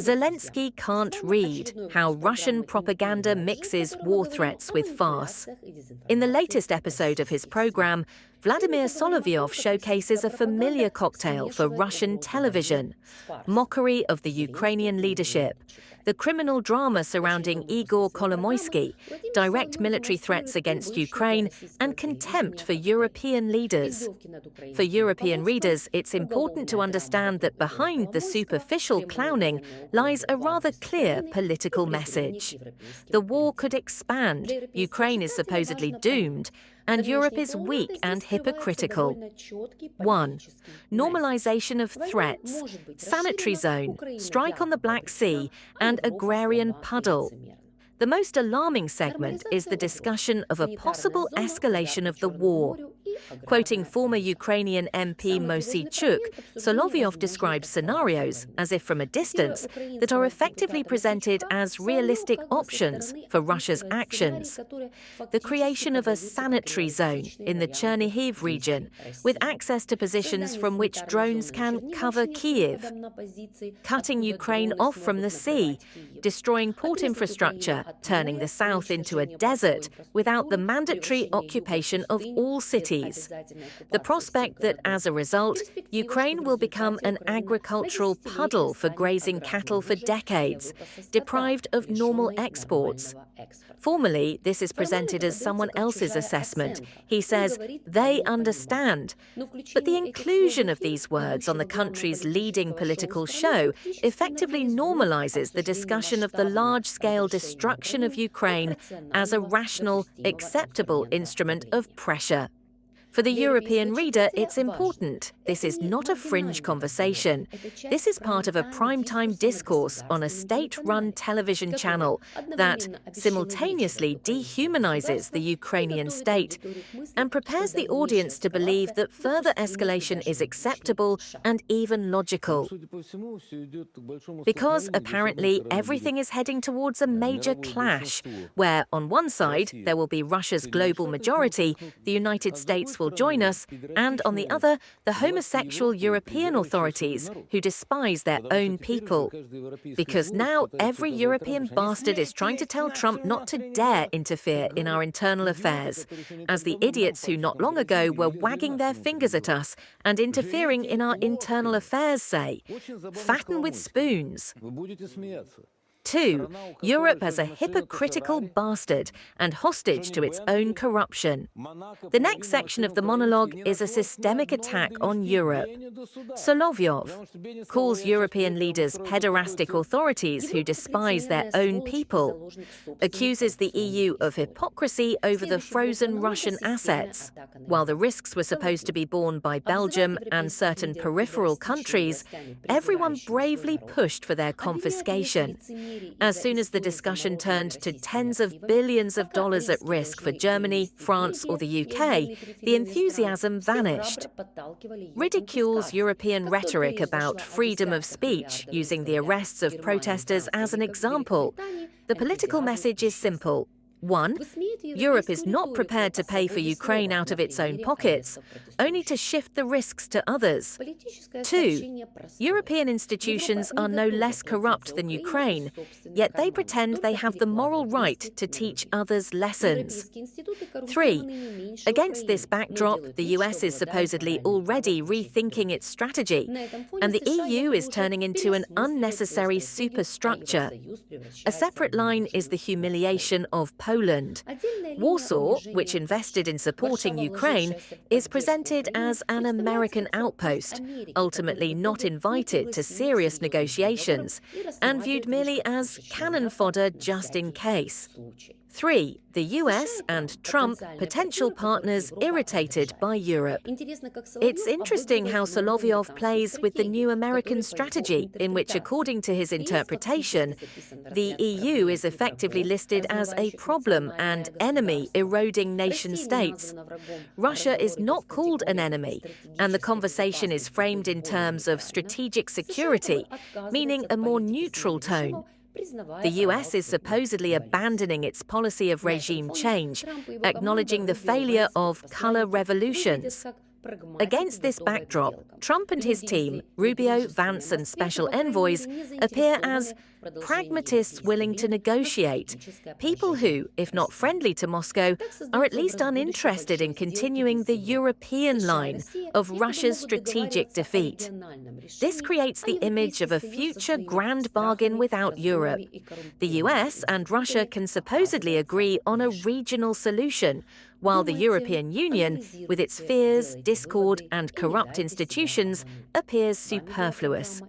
Zelensky can't read how Russian propaganda mixes war threats with farce. In the latest episode of his program, Vladimir Solovyov showcases a familiar cocktail for Russian television: mockery of the Ukrainian leadership, the criminal drama surrounding Igor Kolomoisky, direct military threats against Ukraine, and contempt for European leaders. For European readers, it's important to understand that behind the superficial clowning lies a rather clear political message. The war could expand, Ukraine is supposedly doomed, and Europe is weak and hypocritical. 1. Normalization of threats, Sanitary zone, strike on the Black Sea, and Agrarian Puddle. The most alarming segment is the discussion of a possible escalation of the war. Quoting former Ukrainian MP Mosiychuk, Solovyov describes scenarios, as if from a distance, that are effectively presented as realistic options for Russia's actions. The creation of a sanitary zone in the Chernihiv region, with access to positions from which drones can cover Kyiv. Cutting Ukraine off from the sea, destroying port infrastructure, turning the south into a desert without the mandatory occupation of all cities. The prospect that, as a result, Ukraine will become an agricultural puddle for grazing cattle for decades, deprived of normal exports. Formally, this is presented as someone else's assessment. He says, they understand. But the inclusion of these words on the country's leading political show effectively normalizes the discussion of the large-scale destruction of Ukraine as a rational, acceptable instrument of pressure. For the European reader, it's important. This is not a fringe conversation. This is part of a primetime discourse on a state-run television channel that simultaneously dehumanizes the Ukrainian state and prepares the audience to believe that further escalation is acceptable and even logical. Because apparently everything is heading towards a major clash, where on one side there will be Russia's global majority, the United States will join us, and on the other, the homosexual European authorities who despise their own people. Because now every European bastard is trying to tell Trump not to dare interfere in our internal affairs, as the idiots who not long ago were wagging their fingers at us and interfering in our internal affairs say. Fatten with spoons. 2. Europe as a hypocritical bastard and hostage to its own corruption. The next section of the monologue is a systemic attack on Europe. Solovyov calls European leaders pederastic authorities who despise their own people, accuses the EU of hypocrisy over the frozen Russian assets. While the risks were supposed to be borne by Belgium and certain peripheral countries, everyone bravely pushed for their confiscation. As soon as the discussion turned to tens of billions of dollars at risk for Germany, France or the UK, the enthusiasm vanished. Ridicules European rhetoric about freedom of speech, using the arrests of protesters as an example. The political message is simple. 1. Europe is not prepared to pay for Ukraine out of its own pockets, only to shift the risks to others. 2. European institutions are no less corrupt than Ukraine, yet they pretend they have the moral right to teach others lessons. 3. Against this backdrop, the US is supposedly already rethinking its strategy, and the EU is turning into an unnecessary superstructure. A separate line is the humiliation of Poland. Warsaw, which invested in supporting Ukraine, is presented as an American outpost, ultimately not invited to serious negotiations, and viewed merely as cannon fodder just in case. 3. The US and Trump, potential partners irritated by Europe. It's interesting how Solovyov plays with the new American strategy, in which, according to his interpretation, the EU is effectively listed as a problem and enemy eroding nation states. Russia is not called an enemy, and the conversation is framed in terms of strategic security, meaning a more neutral tone. The US is supposedly abandoning its policy of regime change, acknowledging the failure of color revolutions. Against this backdrop, Trump and his team, Rubio, Vance and special envoys, appear as pragmatists willing to negotiate, people who, if not friendly to Moscow, are at least uninterested in continuing the European line of Russia's strategic defeat. This creates the image of a future grand bargain without Europe. The US and Russia can supposedly agree on a regional solution, while the European Union, with its fears, discord and corrupt institutions, appears superfluous.